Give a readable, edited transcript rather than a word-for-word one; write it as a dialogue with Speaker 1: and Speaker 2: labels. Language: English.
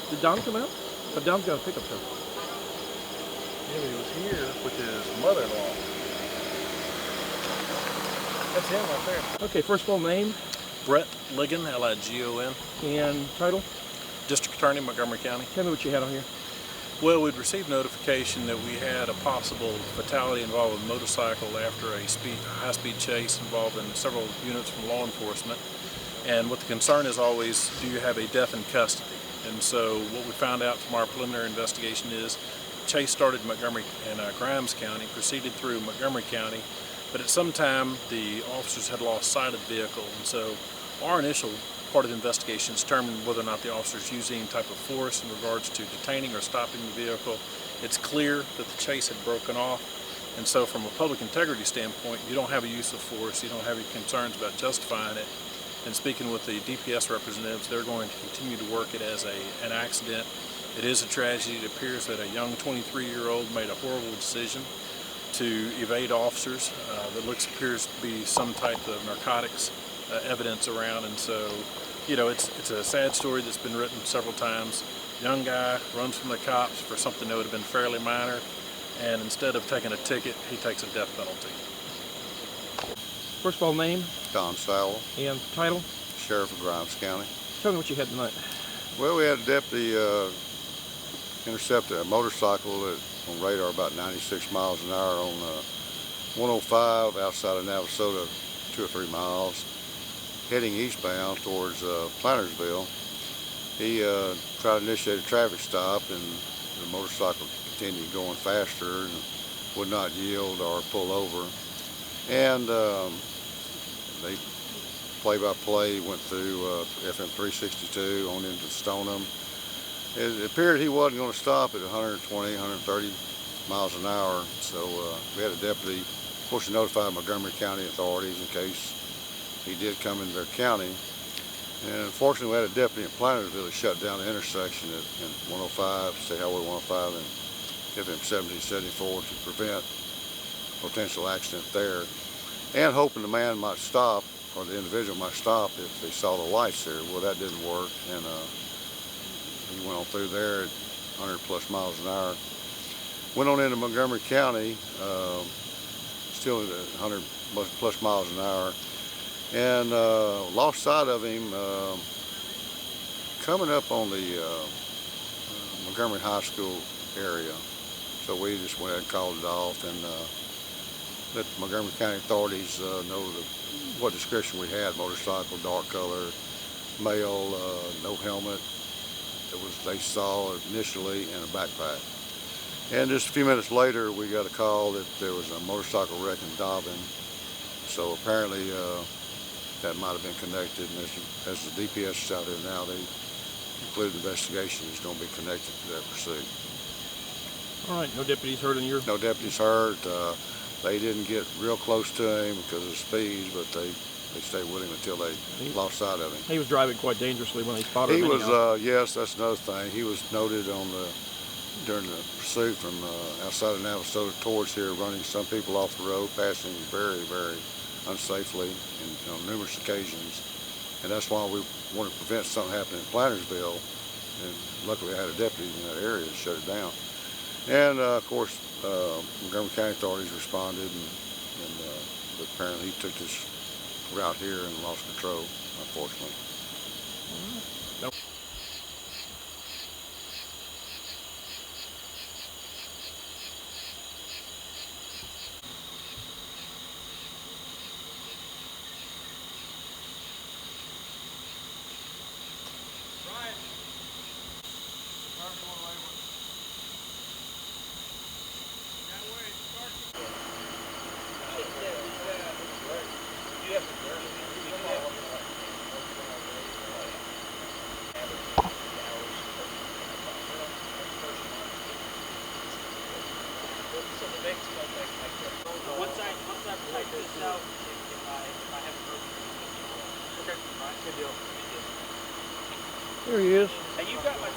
Speaker 1: Did Don come out? But Don's got a pickup truck.
Speaker 2: Yeah, but he was here with his mother-in-law. That's him right there.
Speaker 1: Okay, first of all, name
Speaker 3: Brett Ligon, L-I-G-O-N,
Speaker 1: and title.
Speaker 3: District Attorney, Montgomery County.
Speaker 1: Tell me what you had on here.
Speaker 3: Well, we'd received notification that we had a possible fatality involving a motorcycle after a high-speed chase involving several units from law enforcement. And what the concern is always, do you have a death in custody? And so what we found out from our preliminary investigation is chase started in Montgomery and Grimes County, proceeded through Montgomery County, but at some time the officers had lost sight of the vehicle. And so our initial part of the investigation is determined whether or not the officers used any type of force in regards to detaining or stopping the vehicle. It's clear that the chase had broken off, and so from a public integrity standpoint, you don't have a use of force, you don't have any concerns about justifying it. And speaking with the DPS representatives, they're going to continue to work it as an accident. It is a tragedy. It appears that a young 23-year-old made a horrible decision to evade officers. Appears to be some type of narcotics evidence around, and so, you know, it's a sad story that's been written several times. Young guy runs from the cops for something that would have been fairly minor, and instead of taking a ticket, he takes a death penalty.
Speaker 1: First of all, name
Speaker 4: Don Sowell,
Speaker 1: and title.
Speaker 4: Sheriff of Grimes County.
Speaker 1: Tell me what you had tonight.
Speaker 4: Well, we had a deputy intercept a motorcycle on radar about 96 miles an hour on 105 outside of Navasota, 2 or 3 miles, heading eastbound towards Plantersville. He tried to initiate a traffic stop, and the motorcycle continued going faster and would not yield or pull over. And they play-by-play went through FM 362 on into Stoneham. It appeared he wasn't going to stop at 120, 130 miles an hour, so we had a deputy, of course, notified Montgomery County authorities in case he did come into their county. And unfortunately, we had a deputy in Plantersville that shut down the intersection at 105, State Highway 105 and FM 1774 to prevent potential accident there, and hoping the man might stop, or the individual might stop if they saw the lights there. Well, that didn't work, and he went on through there at 100 plus miles an hour. Went on into Montgomery County, still at 100 plus miles an hour, and lost sight of him coming up on the Montgomery High School area. So we just went ahead and called it off, and let the Montgomery County authorities know what description we had: motorcycle, dark color, male, no helmet. They saw initially in a backpack. And just a few minutes later, we got a call that there was a motorcycle wreck in Dobbin. So apparently that might have been connected, and as the DPS is out there now, they conclude the investigation is going to be connected to that pursuit.
Speaker 1: All right, no deputies hurt in your...
Speaker 4: No deputies hurt. They didn't get real close to him because of the speed, but they stayed with him until they lost sight of him.
Speaker 1: He was driving quite dangerously when they spotted him.
Speaker 4: He was, yes, that's another thing. He was noted during the pursuit from outside of Navasota towards here, running some people off the road, passing very, very unsafely on numerous occasions. And that's why we wanted to prevent something happening in Plantersville. And luckily I had a deputy in that area to shut it down. And of course, Montgomery County authorities responded, but apparently he took this route here and lost control, unfortunately.
Speaker 1: Nope.
Speaker 5: Once I type this out, if I haven't heard from you, okay, all right, good deal.
Speaker 1: There he is.
Speaker 5: Hey, you got my